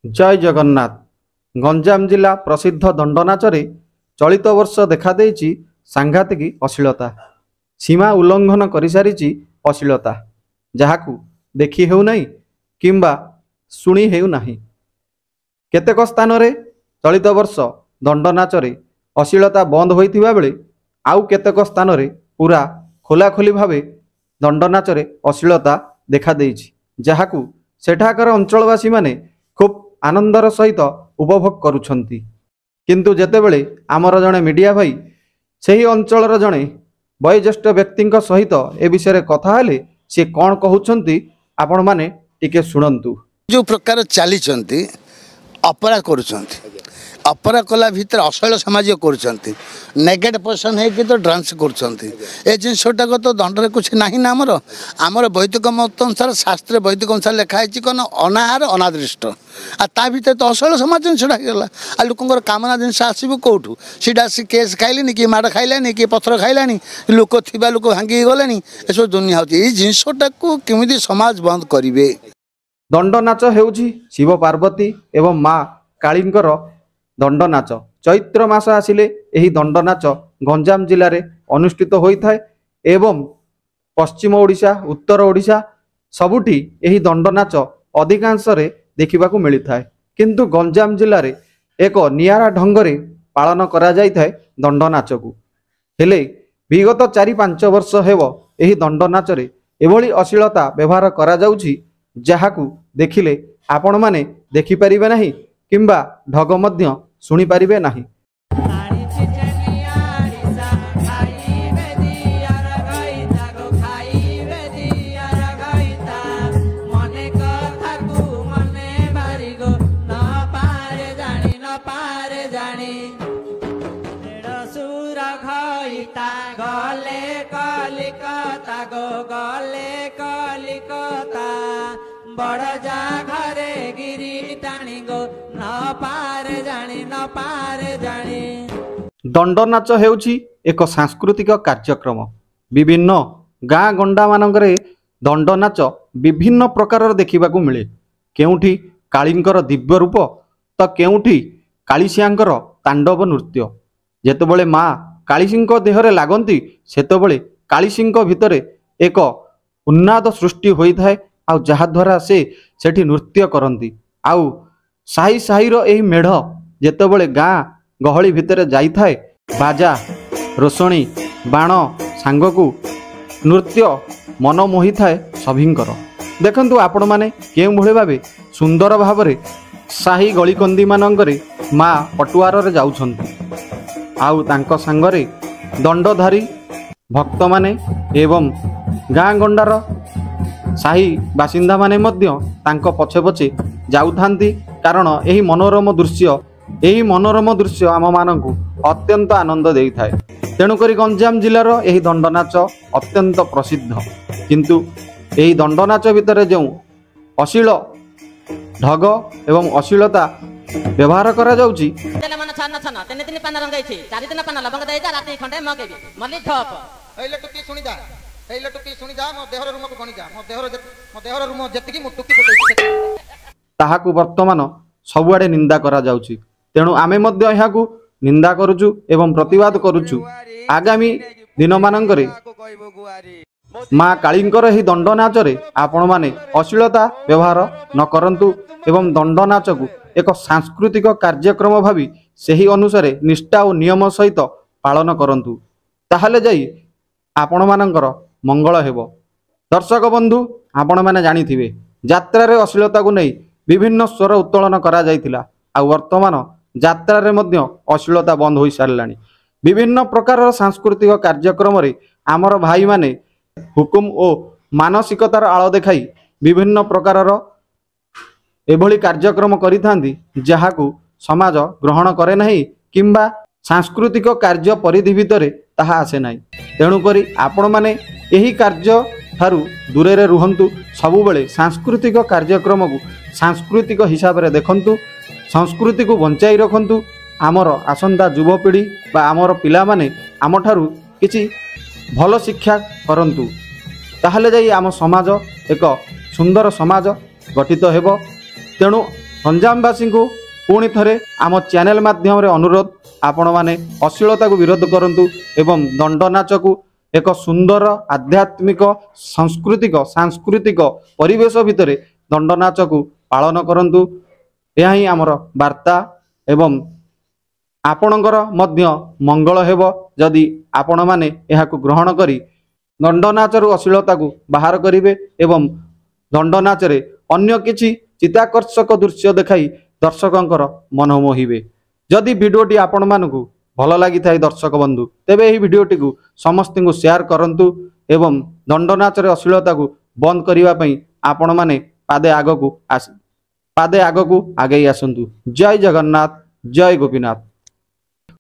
जय जगन्नाथ। गंजाम जिला प्रसिद्ध दंडनाचरे चलित वर्ष देखा देइछि सांघातिक अश्लीलता। सीमा उल्लंघन कर सारी अश्लीलता जहाकू देखि हेउ नाही किंबा शुणी हेउ नाही। केतेक स्थान रे चलित वर्ष दंडनाचरे अश्लीलता बंद होइथिबा बेले आउ केतेक स्थान रे पूरा खोलाखोली भावे दंडनाचरे अश्लीलता देखा देइछि जहाकू सेठाकर अंचलवासी माने खूब आनंदर सहित उपभोग करुछंती। किंतु जेतेबेले आमर जड़े मीडिया भाई सही अंचलर जड़े वयोज्येष्ठ व्यक्ति सहित ए विषय कथा हेले सी कौन कहउछंती आपण माने टिके सुनंतु। जो प्रकार चली अपराध करुछंती अपरा कला भितर अश्लील समाज कर नेगेटिव पर्सन है तो डांस कर जिनटा को तो दंड कुछ ना आमर आमर वैदिक मत अनुसार शास्त्र वैदिक अनुसार लिखाई कौन अनाहार अनादृष्ट आ भर तो अश्लील समाज जिनसा आ लोकर कामना जिन आसब कौटू सीटा आस केस खाइले कि माड़ खाइलानी कि पथर खाइलानी लोक थी लोक भांगी गले सब दुनिया होती जिनटा को केमी समाज बंद करेंगे। दंड नाच हेउछि शिव पार्वती एवं माँ कालींकर दंड नाच। चैत्र मास आसिले एही दंड नाच गंजाम जिले में अनुष्ठित होता है एवं पश्चिम ओडिशा उत्तर ओडिशा सबुठी एही दंड नाच अधिकांश रे देखिबाकू मिलता है। किंतु गंजाम जिले में एक नियारा ढंगरे पालन करा जाय थाए दंड नाच को। हेले विगत 4-5 वर्ष हेब एही दंड नाच रे एभली अश्लीलता व्यवहार करा जाउछि जहाकू देखिले आपण माने देखि परिबे नाही किंबा ढग मध्य शुणी पारिबे नाही। दंड नाच हेउछि एक सांस्कृतिक कार्यक्रम। विभिन्न गाँ गंडा मानकरे दंड नाच विभिन्न प्रकार देखिबाकू मिले। केउठी कालींकर दिव्य रूप तो केउठी कालीसियांकर तांडव नृत्य। जेतेबेले माँ कालीसिंह देहरे लागंती सेतेबेले कालीसिंह भितरे एक उन्नाद सृष्टि होता है आ जहा द्वारा से सेठी नृत्य करती। आउ साही साहीर एही मेढ़ जेतेबेले गाँ गहली भितर जाई थाए बाजा रोषणी बाण सांगकू नृत्य मन मोही थाए सभिंकर। देखंतु आपण माने केउ भले भाबे सुंदर भावरे साही गलीकंदी मानंकरे माँ पटुआर रे जाउछंती आउ तांको संगरे दंडधारी भक्त माने एवं गाँ गंडार साही बासिंदा माने मध्य तांको पछे पछे जाउथांती। कारण एही मनोरम दृश्य आम मानकू अत्यंत आनंद देई थाए। तेणुक गंजाम जिलार एही दंड नाच अत्यंत प्रसिद्ध। किंतु एही दंड नाच भितर जो अश्लील ढग एवं अश्लीलता व्यवहार करा जाउची ताहाकू वर्तमान सबुआडे निंदा करा जाउची। तेणु आमे मध्य एहाकू निंदा करुचु एवं प्रतिवाद करुचु। आगामी दिन मानंकरे माँ कालींकर ही दंड नाचरे आपण माने अश्लीलता व्यवहार न करंतु एवं दंड नाच को एक सांस्कृतिक कार्यक्रम भावी सही अनुसार निष्ठा और नियम सहित पालन करंतु। ताहले जाई आपण मानंकर मंगल हेबो। दर्शक बंधु आपण माने जानिथिबे यात्रा रे अश्लीलता को नहीं विभिन्न स्वर उत्तोलन करा जायतिला आ वर्तमान यात्रा रे मध्य अश्लीलता बंद हो सारानी। विभिन्न प्रकार सांस्कृतिक कार्यक्रम रे आमर भाई माने हुकुम और मानसिकतार आळ देखाई विभिन्न प्रकार एभली कार्यक्रम करिथांती जहाकू समाज ग्रहण करे नहीं किंबा सांस्कृतिक कार्य परिधि भितरे ताहा आसे नहीं। तेणुकरी आपण माने एही कार्य ठारू दूरे रे रुहंतु। सबुबेले सांस्कृतिक कार्यक्रम को सांस्कृतिक हिसाब रे देखंतु संस्कृति को बंचाई रखंतु। आमर आसंता युवपीढ़ी बा आमर पिला माने आम ठारू किछि भल शिक्षा करंतु ताहले जाई आम समाज एक सुंदर समाज गठित हेब। तेणु गंजामवासी को पुणी थे आम चैनल माध्यम अनुरोध आपण मैंने अश्लीलता को विरोध करंतु एवं दंड नाच को एक सुंदर आध्यात्मिक सांस्कृतिक परिवेश भितर दंड नाच को पालन करंतु। यह ही आमर वार्ता एवं आपणकर मध्य मंगल हेब जदि आपण माने एहाकु ग्रहण करी दंड नाचर अश्लीलता को बाहर करिवे एवं दंड नाचरे अन्य किछि चित्ताकर्षक दृश्य देखाई दर्शकंकर मन मोहिबे। जदि वीडियोटी आपण मानकु भल लगी थाए दर्शक बंधु तेबे एही वीडियोटी को समस्त को शेयर करंतु एवं दंड नाचरे अश्लीलता को बंद करिवा पई आपण माने पादे आगकु आगई आसंतु। जय जगन्नाथ, जय गोपीनाथ।